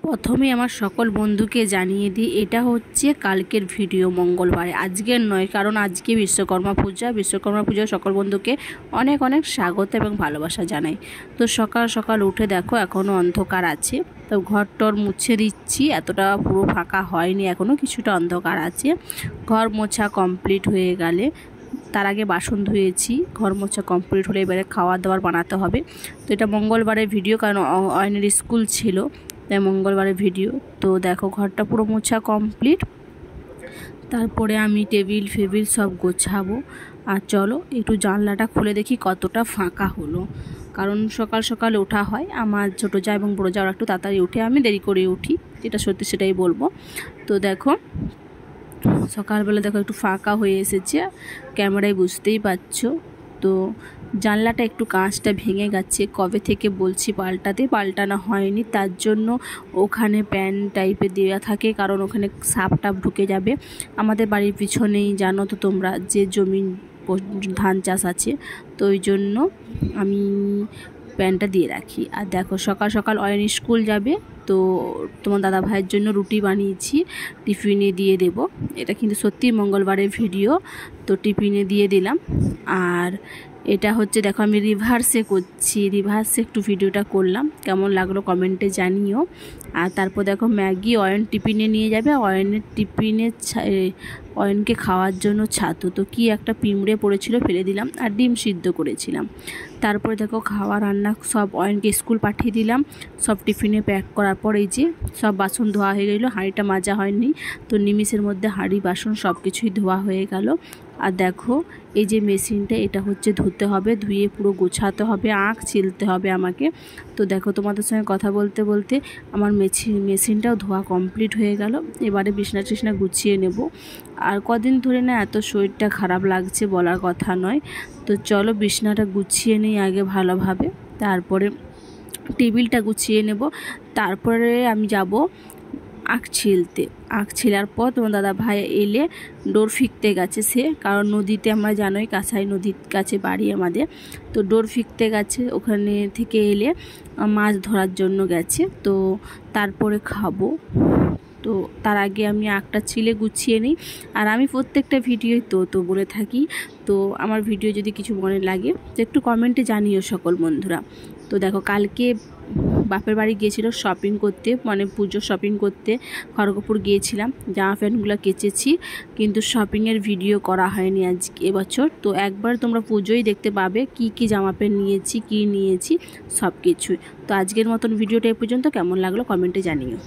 প্রথমে আমার সকল বন্ধুকে জানিয়ে দিই, এটা হচ্ছে কালকের ভিডিও, মঙ্গলবারে, আজকের নয়। কারণ আজকে বিশ্বকর্মা পূজা সকল বন্ধুকে অনেক অনেক স্বাগত এবং ভালোবাসা জানাই। তো সকাল সকাল উঠে দেখো এখনও অন্ধকার আছে, তো ঘরটর মুছে দিচ্ছি। এতটা পুরো ফাঁকা হয়নি, এখনও কিছুটা অন্ধকার আছে। ঘর মোছা কমপ্লিট হয়ে গেলে, তার আগে বাসন ধুয়েছি। ঘর মোছা কমপ্লিট হলে এবারে খাওয়া দাওয়ার বানাতে হবে। তো এটা মঙ্গলবারের ভিডিও, কারণ অয়নের স্কুল ছিল, তাই মঙ্গলবারের ভিডিও। তো দেখো ঘরটা পুরো মোছা কমপ্লিট। তারপরে আমি টেবিল ফেবিল সব গোছাবো। আর চলো একটু জানলাটা খুলে দেখি কতটা ফাঁকা হলো, কারণ সকাল সকাল ওঠা হয়। আমার ছোটো যা এবং বড়ো যা একটু তাড়াতাড়ি উঠে, আমি দেরি করে উঠি, যেটা সত্যি সেটাই বলবো। তো দেখো সকালবেলা দেখো একটু ফাঁকা হয়ে এসেছে, ক্যামেরায় বুঝতেই পারছো। তো জানলাটা একটু কাঁচটা ভেঙে গেছে, কবে থেকে বলছি পাল্টানো হয়নি। তার জন্য ওখানে প্যান টাইপের দেওয়া থাকে, কারণ ওখানে সাপ টাপ ঢুকে যাবে। আমাদের বাড়ির পিছনেই জানো তো তোমরা যে জমি ধান চাষ আছে, তো ওই জন্য আমি প্যানটা দিয়ে রাখি। আর দেখো সকাল সকাল অয়ন স্কুল যাবে, তো তোমার দাদা ভাইয়ের জন্য রুটি বানিয়েছি, টিফিনে দিয়ে দেব। এটা কিন্তু সত্যি মঙ্গলবারের ভিডিও, তো টিফিনে দিয়ে দিলাম। আর এটা হচ্ছে দেখো আমি রিভার্সে করছি, রিভার্সে একটু ভিডিওটা করলাম, কেমন লাগলো কমেন্টে জানিও। আর তারপর দেখো ম্যাগি অয়ন টিফিনে নিয়ে যাবে, অয়নের টিফিনে অয়নকে খাওয়ার জন্য ছাতু, তো কি একটা পিঁমড়ে পড়েছিল ফেলে দিলাম, আর ডিম সিদ্ধ করেছিলাম। তারপরে দেখো খাওয়া রান্না সব অয়নকে স্কুল পাঠিয়ে দিলাম, সব টিফিনে প্যাক করার পর এই যে সব বাসন ধোয়া হয়ে গেলো। হাঁড়িটা মাজা হয়নি, তো নিমিষের মধ্যে হাঁড়ি বাসন সব কিছুই ধোয়া হয়ে গেল। আর দেখো এই যে মেশিনটা, এটা হচ্ছে ধুতে হবে, ধুয়ে পুরো গোছাতে হবে, আঁখ ছিলতে হবে আমাকে। তো দেখো তোমাদের সঙ্গে কথা বলতে বলতে আমার মেশিনটাও ধোয়া কমপ্লিট হয়ে গেল। এবারে বিছনা টিছনা গুছিয়ে নেব। আর কদিন ধরে না এত শরীরটা খারাপ লাগছে, বলার কথা নয়। তো চলো বিছনাটা গুছিয়ে নিই আগে ভালোভাবে, তারপরে টেবিলটা গুছিয়ে নেব। তারপরে আমি যাব আখ ছিলতে। আখ ছিলার পর তোমার দাদা ভাই এলে ডোর ফিকতে গেছে সে, কারণ নদীতে আমরা জানোই কাছাই নদীর কাছে বাড়ি আমাদের, তো ডোর ফিকতে গেছে। ওখানে থেকে এলে মাছ ধরার জন্য গেছে, তো তারপরে খাবো। তো তার আগে আমি আখটা ছিলে গুছিয়ে নিই। আর আমি প্রত্যেকটা ভিডিওই তো বলে থাকি, তো আমার ভিডিও যদি কিছু মনে লাগে তো একটু কমেন্টে জানিও সকল বন্ধুরা। তো দেখো কালকে বাপের বাড়ি গিয়েছিল শপিং করতে, মানে পুজো শপিং করতে খড়গপুর গিয়েছিলাম। জামা প্যান্টগুলো কেচেছি, কিন্তু শপিংয়ের ভিডিও করা হয়নি এবছর। তো একবার তোমরা পুজোই দেখতে পাবে কি জামা প্যান্ট নিয়েছি, নিয়েছি সব কিছুই। তো আজকের মতন ভিডিওটা এই পর্যন্ত, কেমন লাগলো কমেন্টে জানিও।